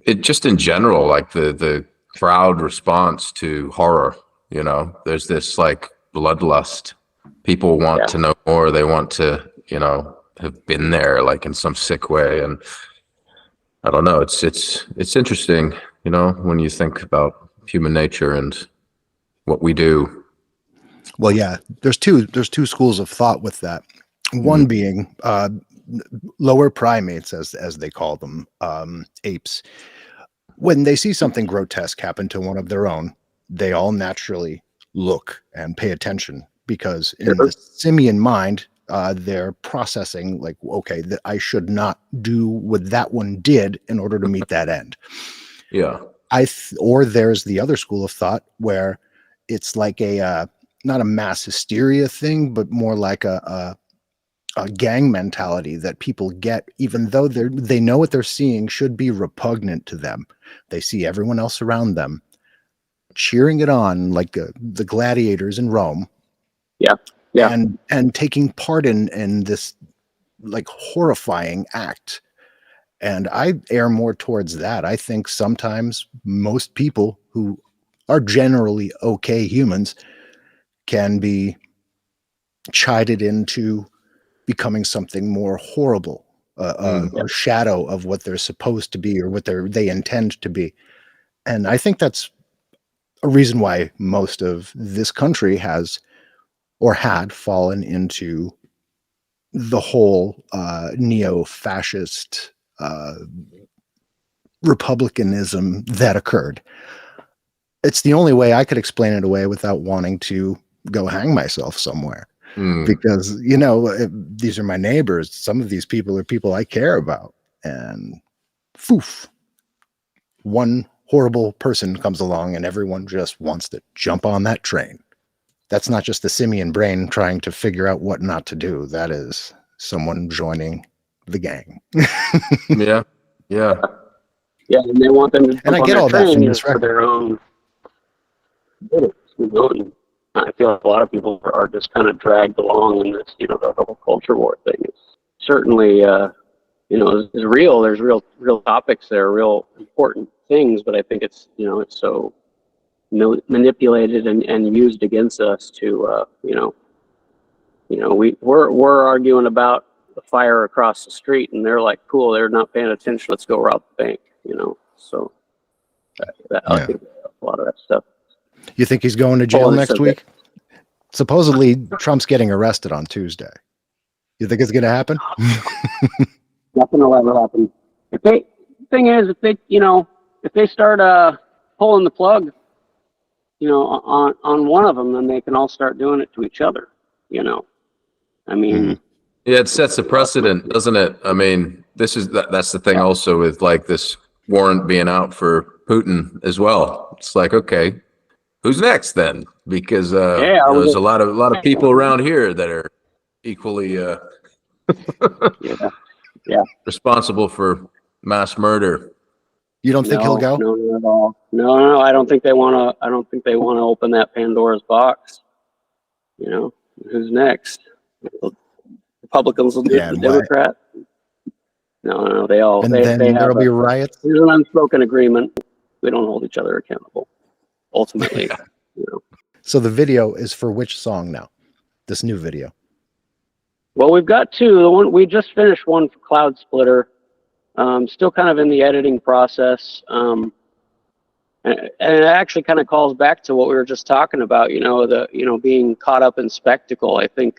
it just in general, like the crowd response to horror. There's this like bloodlust. People want to know more. They want to, have been there, like in some sick way. And I don't know. It's interesting, when you think about human nature and what we do. Well, yeah, there's two schools of thought with that. One being lower primates, as they call them, apes. When they see something grotesque happen to one of their own, they all naturally look and pay attention because in the simian mind, they're processing like, okay, I should not do what that one did in order to meet that end. Yeah. or there's the other school of thought where it's like a not a mass hysteria thing, but more like a gang mentality that people get, even though they know what they're seeing should be repugnant to them. They see everyone else around them cheering it on like the gladiators in Rome. Yeah. And taking part in this like horrifying act. And I err more towards that. I think sometimes most people who are generally okay humans can be chided into becoming something more horrible, a shadow of what they're supposed to be or what they intend to be. And I think that's a reason why most of this country has or had fallen into the whole neo-fascist republicanism that occurred. It's the only way I could explain it away without wanting to go hang myself somewhere. Because, these are my neighbors. Some of these people are people I care about. And one horrible person comes along and everyone just wants to jump on that train. That's not just the simian brain trying to figure out what not to do. That is someone joining the gang. Yeah, and they want them to jump and I on get their all that from train this for record. their own. I feel like a lot of people are just kind of dragged along in this, the whole culture war thing. It's certainly, is real. There's real topics there, real important things, but I think it's, it's so manipulated and used against us to, we're arguing about the fire across the street, and they're like, cool, they're not paying attention. Let's go rob the bank, So I think a lot of that stuff. You think he's going to jail next week? Supposedly, Trump's getting arrested on Tuesday. You think it's going to happen? Nothing will ever happen. If they start pulling the plug, on one of them, then they can all start doing it to each other. I mean, yeah, it sets a precedent, doesn't it? I mean, that's the thing also with like this warrant being out for Putin as well. It's like, okay, who's next then? Because there's a lot of people around here that are equally responsible for mass murder. You don't think he'll go? No, not at all. No. I don't think they want to open that Pandora's box. Who's next? Republicans will do the Democrat. No, they all. And then there'll be riots. There's an unspoken agreement. We don't hold each other accountable. Ultimately, So the video is for which song now? This new video. Well, we've got two. The one we just finished one for Cloud Splitter. Still kind of in the editing process. And it actually kind of calls back to what we were just talking about, being caught up in spectacle. I think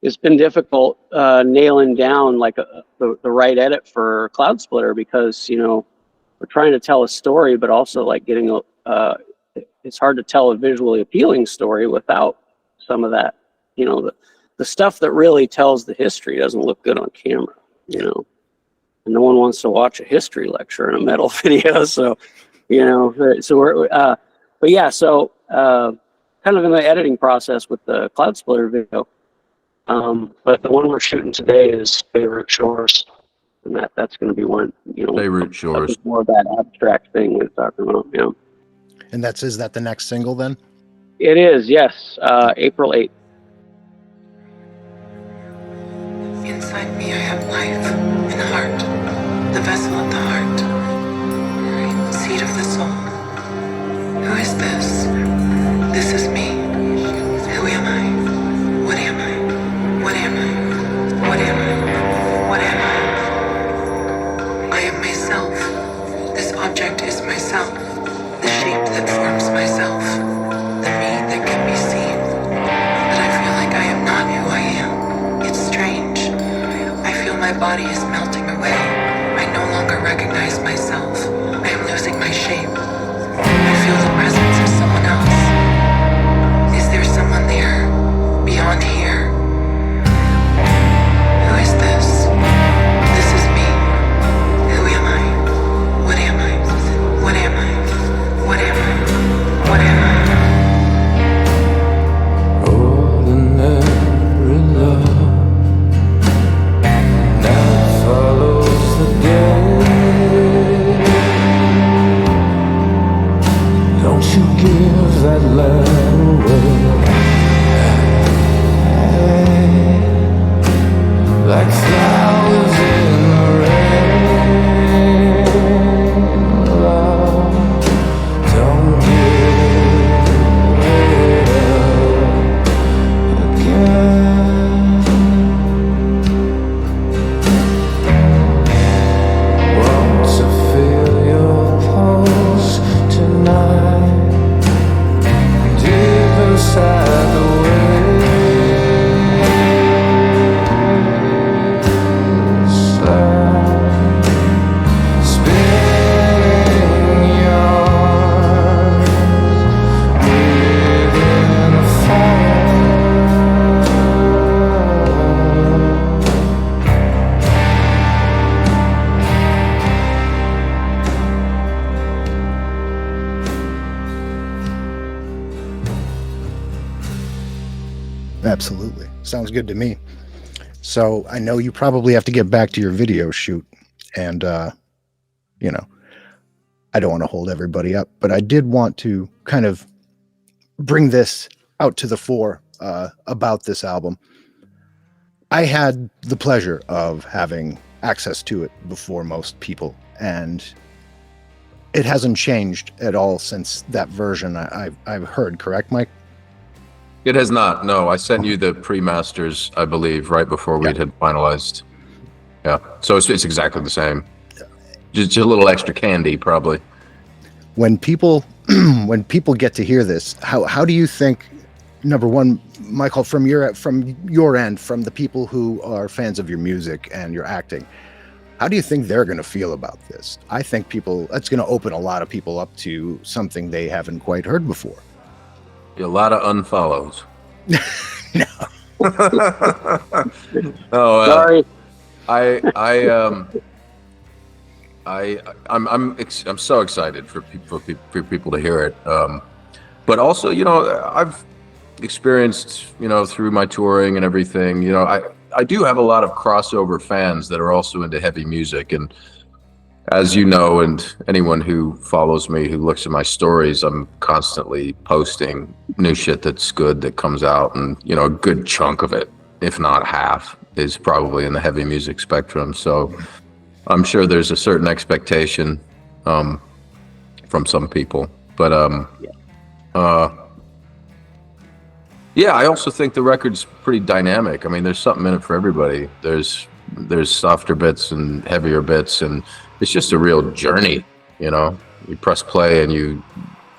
it's been difficult nailing down like the right edit for Cloud Splitter because, we're trying to tell a story, but also like getting it's hard to tell a visually appealing story without some of that, the stuff that really tells the history doesn't look good on camera, and no one wants to watch a history lecture in a metal video. So, so we're, so kind of in the editing process with the Cloud Splitter video. But the one we're shooting today is Beirut Shores, and that's going to be one, Beirut Shores. More of that abstract thing we're talking about. And is that the next single then? It is, yes. April 8th. Inside me I have life and heart, the vessel of the heart, seed of the soul. Who is this? This is me. Who am I? What am I? What am I? What am I? What am I? I am myself. This object is myself. The shape that forms myself. The me that can be seen. But I feel like I am not who I am. It's strange. I feel my body is melting away. I no longer recognize myself. I am losing my shape. I feel the presence of someone else. Is there someone there? Beyond here? Who is this? This is me. Who am I? What am I? What am I? Absolutely. Sounds good to me. So I know you probably have to get back to your video shoot, and you know, I don't want to hold everybody up, but I did want to kind of bring this out to the fore about this album. I had the pleasure of having access to it before most people, and it hasn't changed at all since that version I've heard, correct, Mike? It has not. No, I sent you the pre-masters, I believe, right before we had finalized. Yeah, so it's exactly the same. Just a little extra candy, probably. When people get to hear this, how do you think? Number one, Michael, from your end, from the people who are fans of your music and your acting, how do you think they're going to feel about this? I think it's going to open a lot of people up to something they haven't quite heard before. A lot of unfollows. No. Oh, Sorry. I'm so excited for people to hear it. But also, I've experienced, through my touring and everything, I do have a lot of crossover fans that are also into heavy music. And as you know, and anyone who follows me, who looks at my stories, I'm constantly posting new shit that's good that comes out. And, a good chunk of it, if not half, is probably in the heavy music spectrum. So I'm sure there's a certain expectation from some people. But yeah, I also think the record's pretty dynamic. I mean, there's something in it for everybody. There's softer bits and heavier bits, and it's just a real journey. You press play and you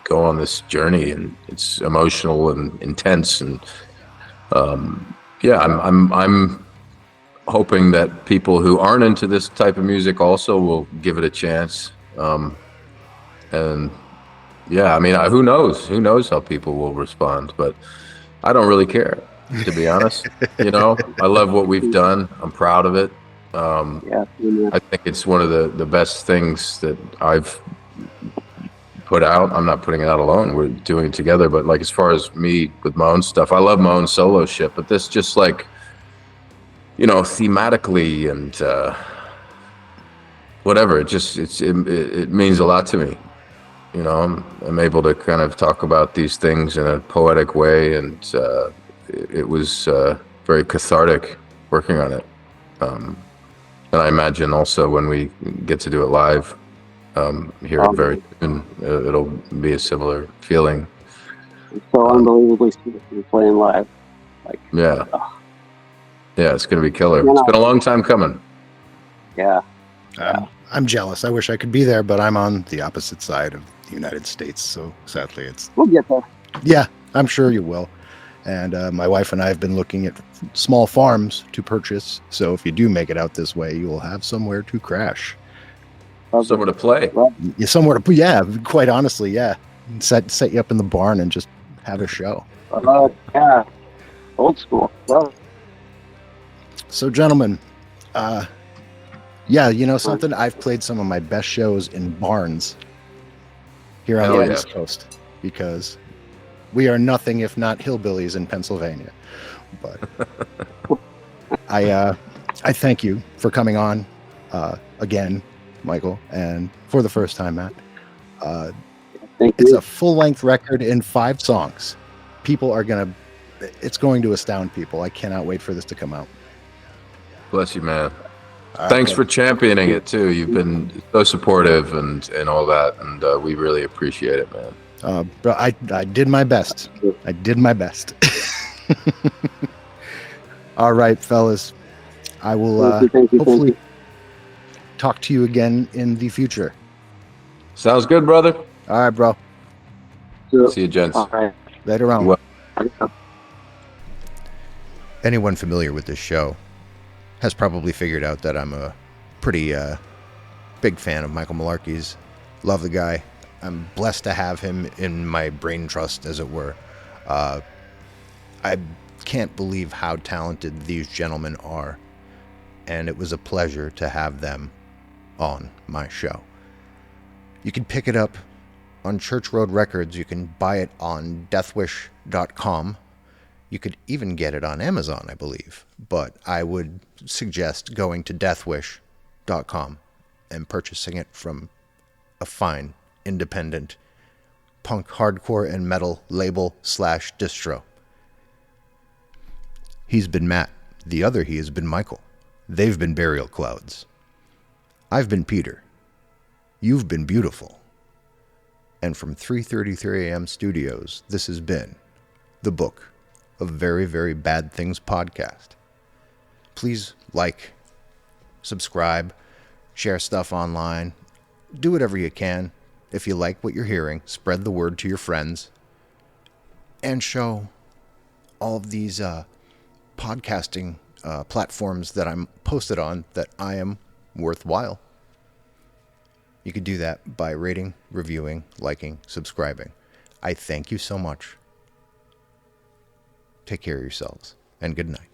go on this journey, and it's emotional and intense. And yeah, I'm hoping that people who aren't into this type of music also will give it a chance. And yeah, I mean, who knows how people will respond, but I don't really care, to be honest. I love what we've done. I'm proud of it. I think it's one of the best things that I've put out. I'm not putting it out alone. We're doing it together. But like, as far as me with my own stuff, I love my own solo shit. But this just like, thematically and whatever, it means a lot to me. I'm able to kind of talk about these things in a poetic way, and it was very cathartic working on it. And I imagine also when we get to do it live here very soon, it'll be a similar feeling. It's so unbelievably sweet to be playing live. Yeah, it's gonna be killer. It's been a long time coming. Yeah. I'm jealous. I wish I could be there, but I'm on the opposite side of the United States, so sadly We'll get there. Yeah, I'm sure you will. And my wife and I have been looking at small farms to purchase, so if you do make it out this way, you will have somewhere to crash. Somewhere to play. Yeah, somewhere to, yeah, quite honestly, yeah. Set you up in the barn and just have a show. Yeah, old school. Well, so, gentlemen, yeah, something? I've played some of my best shows in barns here on the East Coast, because we are nothing if not hillbillies in Pennsylvania. But I thank you for coming on again, Michael, and for the first time, Matt. thank It's you. a full-length record in 5 songs. It's going to astound people. I cannot wait for this to come out. Bless you, man. Thanks for championing it too. You've been so supportive and all that, and we really appreciate it, man. But I did my best. I did my best. All right, fellas. I will Thank you. hopefully talk to you again in the future. Sounds good, brother. All right, bro. See you, gents. All right. Later on. Well- Anyone familiar with this show has probably figured out that I'm a pretty big fan of Michael Malarkey's. Love the guy. I'm blessed to have him in my brain trust, as it were. I can't believe how talented these gentlemen are, and it was a pleasure to have them on my show. You can pick it up on Church Road Records. You can buy it on deathwish.com. You could even get it on Amazon, I believe. But I would suggest going to deathwish.com and purchasing it from a fine, independent, punk, hardcore, and metal label / distro. He's been Matt. The other he has been Michael. They've been Burial Clouds. I've been Peter. You've been beautiful. And from 3:33 a.m. Studios, this has been the Book of Very, Very Bad Things podcast. Please like, subscribe, share stuff online. Do whatever you can. If you like what you're hearing, spread the word to your friends. And show all of these podcasting platforms that I'm posted on that I am worthwhile. You could do that by rating, reviewing, liking, subscribing. I thank you so much. Take care of yourselves, and good night.